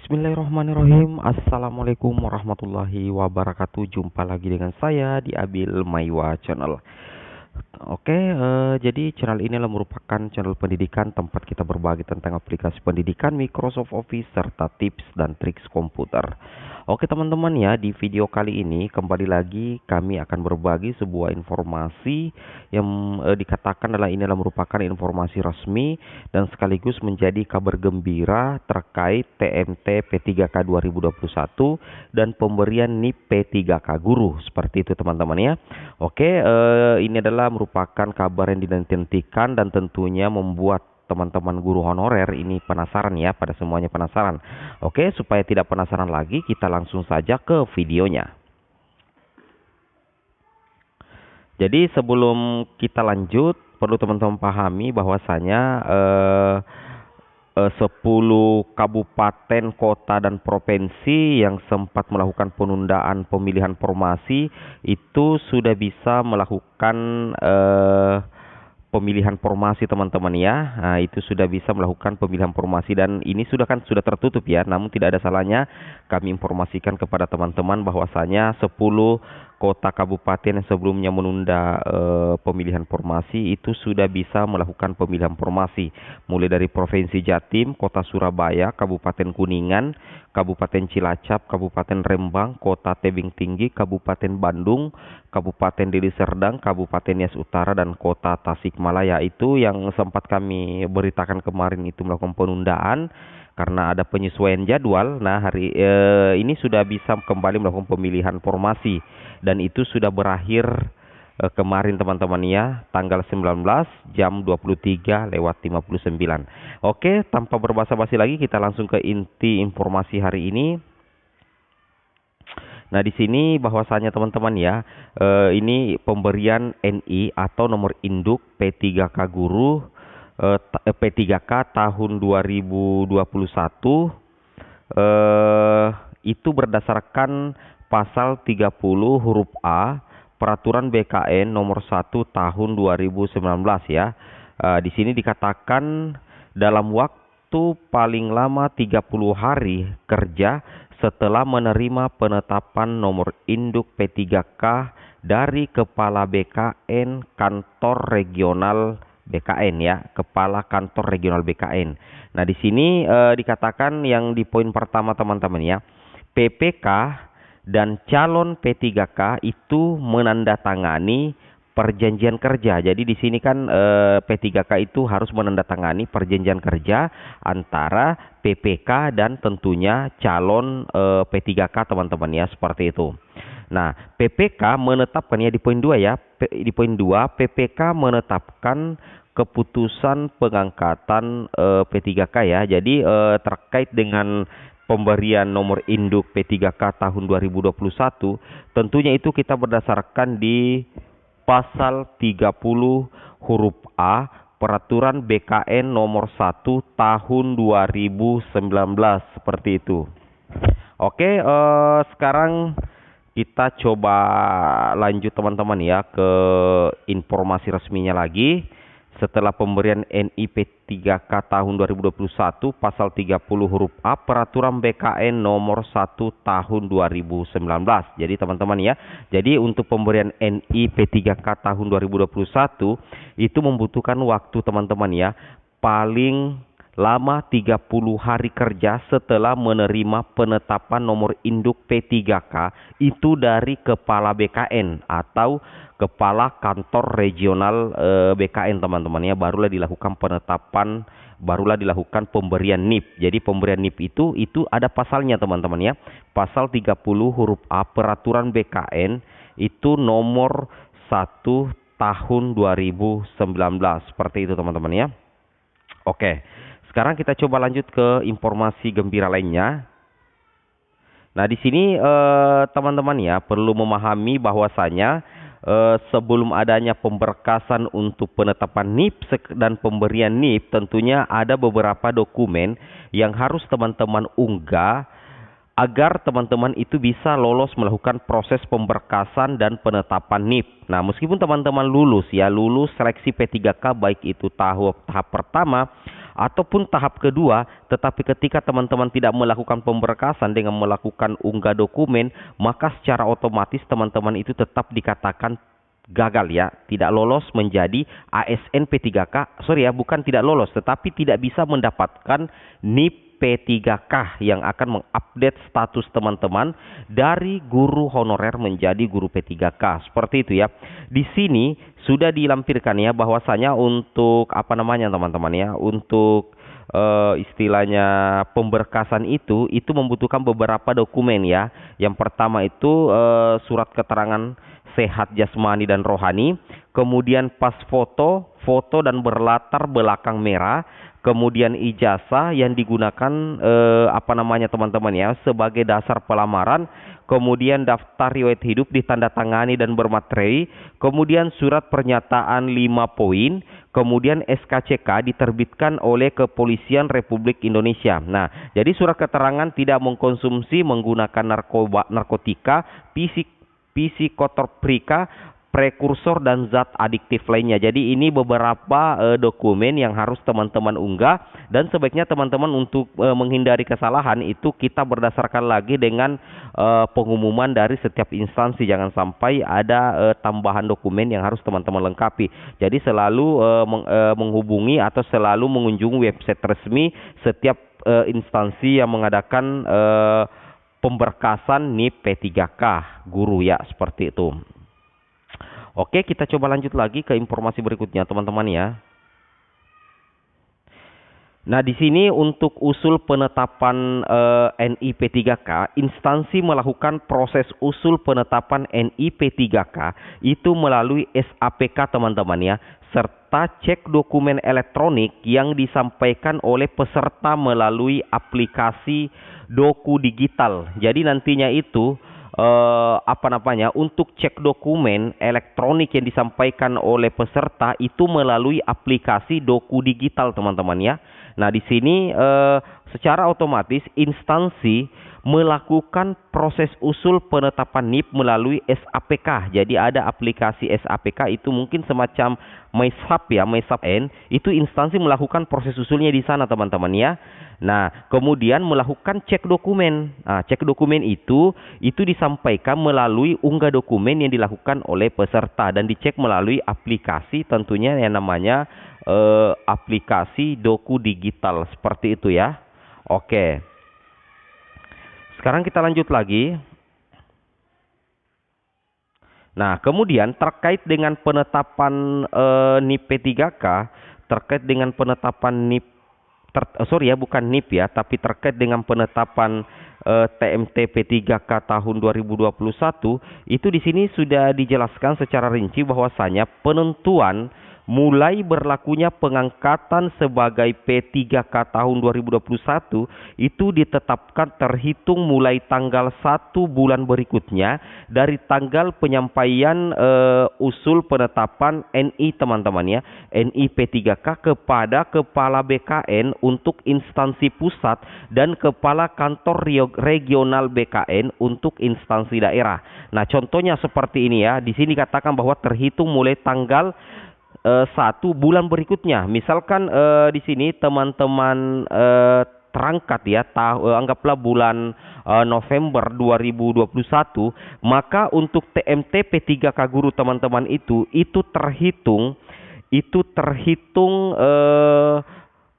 Bismillahirrahmanirrahim. Assalamualaikum warahmatullahi wabarakatuh. Jumpa lagi dengan saya di Abil Maiwa Channel. Jadi channel ini adalah merupakan channel pendidikan tempat kita berbagi tentang aplikasi pendidikan Microsoft Office serta tips dan trik komputer. Oke teman-teman ya, di video kali ini kembali lagi kami akan berbagi sebuah informasi yang dikatakan ini adalah merupakan informasi resmi dan sekaligus menjadi kabar gembira terkait TMT P3K 2021 dan pemberian NIP P3K guru, seperti itu teman-teman ya. Ini adalah merupakan kabar yang dinantikan dan tentunya membuat teman-teman guru honorer ini penasaran ya, pada semuanya penasaran. Supaya tidak penasaran lagi, kita langsung saja ke videonya. Jadi sebelum kita lanjut, perlu teman-teman pahami bahwasanya 10 kabupaten, kota, dan provinsi yang sempat melakukan penundaan pemilihan formasi itu sudah bisa melakukan pemilihan formasi teman-teman ya. Nah, itu sudah bisa melakukan pemilihan formasi dan ini sudah tertutup ya. Namun tidak ada salahnya kami informasikan kepada teman-teman bahwasanya 10 kota kabupaten yang sebelumnya menunda pemilihan formasi itu sudah bisa melakukan pemilihan formasi, mulai dari Provinsi Jatim, Kota Surabaya, Kabupaten Kuningan, Kabupaten Cilacap, Kabupaten Rembang, Kota Tebing Tinggi, Kabupaten Bandung, Kabupaten Deli Serdang, Kabupaten Nias Utara, dan Kota Tasikmalaya. Itu yang sempat kami beritakan kemarin itu melakukan penundaan karena ada penyesuaian jadwal. Nah, hari ini sudah bisa kembali melakukan pemilihan formasi dan itu sudah berakhir kemarin teman-teman ya, tanggal 19 jam 23:59. Tanpa berbasa-basi lagi kita langsung ke inti informasi hari ini. Nah, di sini bahwasanya teman-teman ya, ini pemberian NI atau nomor induk P3K guru P3K tahun 2021 itu berdasarkan pasal 30 huruf A Peraturan BKN nomor 1 tahun 2019 ya. Di sini dikatakan dalam waktu paling lama 30 hari kerja setelah menerima penetapan nomor induk P3K dari Kepala BKN Kantor Regional BKN ya, Kepala Kantor Regional BKN. Nah, di sini dikatakan yang di poin pertama teman-teman ya, PPK dan calon P3K itu menandatangani perjanjian kerja. Jadi di sini kan P3K itu harus menandatangani perjanjian kerja antara PPK dan tentunya calon P3K teman-teman ya, seperti itu. Nah, PPK menetapkan ya di poin 2 ya. Di poin 2 PPK menetapkan keputusan pengangkatan P3K ya. Jadi terkait dengan pemberian nomor induk P3K tahun 2021, tentunya itu kita berdasarkan di pasal 30 huruf A Peraturan BKN nomor 1 tahun 2019, seperti itu. Sekarang kita coba lanjut teman-teman ya ke informasi resminya lagi. Setelah pemberian NI P3K tahun 2021 pasal 30 huruf A Peraturan BKN nomor 1 tahun 2019. Jadi teman-teman ya, jadi untuk pemberian NI P3K tahun 2021 itu membutuhkan waktu teman-teman ya, paling lama 30 hari kerja setelah menerima penetapan nomor induk P3K itu dari Kepala BKN atau Kepala Kantor Regional BKN teman-teman ya, barulah dilakukan penetapan, barulah dilakukan pemberian NIP. Jadi pemberian NIP itu ada pasalnya teman-teman ya. Pasal 30 huruf A Peraturan BKN itu nomor 1 tahun 2019, seperti itu teman-teman ya. Sekarang kita coba lanjut ke informasi gembira lainnya. Nah, di sini teman-teman ya perlu memahami bahwasanya sebelum adanya pemberkasan untuk penetapan NIP dan pemberian NIP, tentunya ada beberapa dokumen yang harus teman-teman unggah agar teman-teman itu bisa lolos melakukan proses pemberkasan dan penetapan NIP. Nah, meskipun teman-teman lulus seleksi P3K baik itu tahap pertama ataupun tahap kedua, tetapi ketika teman-teman tidak melakukan pemberkasan dengan melakukan unggah dokumen, maka secara otomatis teman-teman itu tetap dikatakan gagal ya, tidak lolos menjadi ASN P3K. Sorry ya, bukan tidak lolos, tetapi tidak bisa mendapatkan NIP P3K yang akan mengupdate status teman-teman dari guru honorer menjadi guru P3K. Seperti itu ya. Di sini sudah dilampirkan ya bahwasanya untuk apa namanya teman-teman ya, untuk istilahnya pemberkasan itu membutuhkan beberapa dokumen ya. Yang pertama itu surat keterangan sehat jasmani dan rohani, kemudian pas foto dan berlatar belakang merah, kemudian ijazah yang digunakan apa namanya teman-teman ya sebagai dasar pelamaran, kemudian daftar riwayat hidup ditandatangani dan bermaterai, kemudian surat pernyataan 5 poin, kemudian SKCK diterbitkan oleh Kepolisian Republik Indonesia. Nah, jadi surat keterangan tidak mengkonsumsi menggunakan narkotika, psikotroprika, prekursor dan zat adiktif lainnya. Jadi ini beberapa dokumen yang harus teman-teman unggah, dan sebaiknya teman-teman untuk menghindari kesalahan itu kita berdasarkan lagi dengan pengumuman dari setiap instansi. Jangan sampai ada tambahan dokumen yang harus teman-teman lengkapi. Jadi selalu menghubungi atau selalu mengunjungi website resmi setiap instansi yang mengadakan pemberkasan NIP P3K guru ya, seperti itu. Oke, kita coba lanjut lagi ke informasi berikutnya teman-teman ya. Nah, di sini untuk usul penetapan NI P3K, instansi melakukan proses usul penetapan NI P3K itu melalui SAPK teman-teman ya, serta cek dokumen elektronik yang disampaikan oleh peserta melalui aplikasi Doku Digital. Jadi nantinya itu apa namanya, untuk cek dokumen elektronik yang disampaikan oleh peserta itu melalui aplikasi Doku Digital teman-teman ya. Nah, di sini secara otomatis instansi melakukan proses usul penetapan NIP melalui SAPK. Jadi ada aplikasi SAPK itu mungkin semacam MySAP ya, MySAP N, itu instansi melakukan proses usulnya di sana teman-teman ya. Nah, kemudian melakukan cek dokumen. Nah, cek dokumen itu disampaikan melalui unggah dokumen yang dilakukan oleh peserta dan dicek melalui aplikasi tentunya yang namanya aplikasi Doku Digital, seperti itu ya. Oke. Sekarang kita lanjut lagi. Nah, kemudian terkait dengan penetapan NIP P3K, terkait dengan penetapan NIP bukan NIP ya, tapi terkait dengan penetapan TMT P3K tahun 2021, itu di sini sudah dijelaskan secara rinci bahwasanya penentuan mulai berlakunya pengangkatan sebagai P3K tahun 2021 itu ditetapkan terhitung mulai tanggal 1 bulan berikutnya dari tanggal penyampaian usul penetapan NI teman-teman ya, NI P3K kepada Kepala BKN untuk instansi pusat dan Kepala Kantor Regional BKN untuk instansi daerah. Nah, contohnya seperti ini ya. Di sini katakan bahwa terhitung mulai tanggal 1 bulan berikutnya. Misalkan di sini teman-teman terangkat ya, anggaplah bulan November 2021, maka untuk TMT P3K guru teman-teman itu terhitung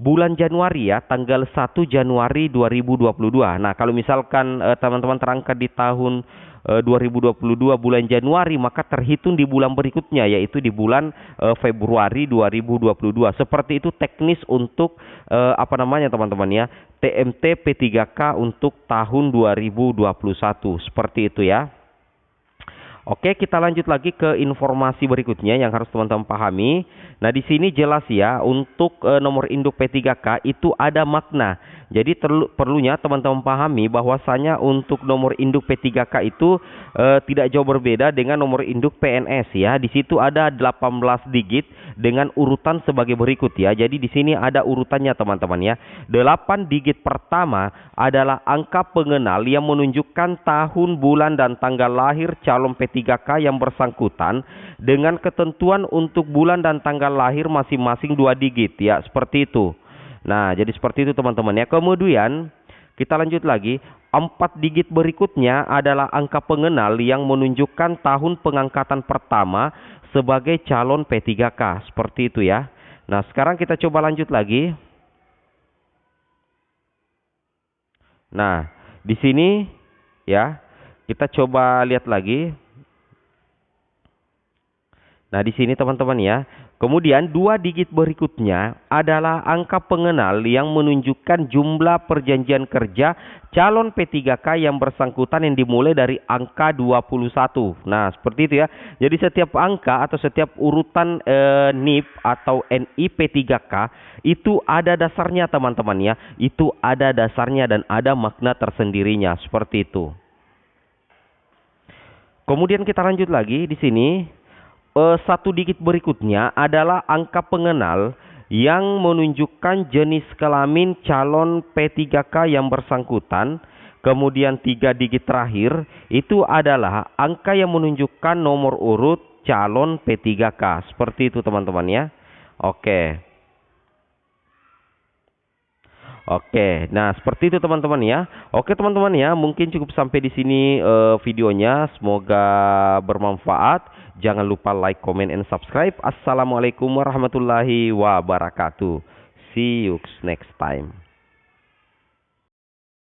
bulan Januari ya, tanggal 1 Januari 2022. Nah, kalau misalkan teman-teman terangkat di tahun 2022 bulan Januari, maka terhitung di bulan berikutnya yaitu di bulan Februari 2022. Seperti itu teknis untuk apa namanya teman-teman ya, TMT P3K untuk tahun 2021. Seperti itu ya. Oke, kita lanjut lagi ke informasi berikutnya yang harus teman-teman pahami. Nah, di sini jelas ya, untuk nomor induk P3K itu ada makna. Jadi perlunya teman-teman pahami bahwasanya untuk nomor induk P3K itu tidak jauh berbeda dengan nomor induk PNS ya. Di situ ada 18 digit dengan urutan sebagai berikut ya. Jadi di sini ada urutannya teman-teman ya. 8 digit pertama adalah angka pengenal yang menunjukkan tahun, bulan dan tanggal lahir calon P3K yang bersangkutan dengan ketentuan untuk bulan dan tanggal lahir masing-masing 2 digit ya, seperti itu. Nah, jadi seperti itu teman-teman ya. Kemudian kita lanjut lagi. 4 digit berikutnya adalah angka pengenal yang menunjukkan tahun pengangkatan pertama sebagai calon P3K. Seperti itu ya. Nah, sekarang kita coba lanjut lagi. Nah, di sini ya, kita coba lihat lagi. Nah, di sini teman-teman ya. Kemudian 2 digit berikutnya adalah angka pengenal yang menunjukkan jumlah perjanjian kerja calon P3K yang bersangkutan yang dimulai dari angka 21. Nah, seperti itu ya. Jadi setiap angka atau setiap urutan NIP atau NI P3K itu ada dasarnya teman-teman ya. Itu ada dasarnya dan ada makna tersendirinya, seperti itu. Kemudian kita lanjut lagi di sini. 1 digit berikutnya adalah angka pengenal yang menunjukkan jenis kelamin calon P3K yang bersangkutan. Kemudian 3 digit terakhir itu adalah angka yang menunjukkan nomor urut calon P3K. Seperti itu teman-teman ya. Oke. Oke, nah seperti itu teman-teman ya. Oke teman-teman ya, mungkin cukup sampai di sini videonya. Semoga bermanfaat. Jangan lupa like, comment, and subscribe. Assalamualaikum warahmatullahi wabarakatuh. See you next time.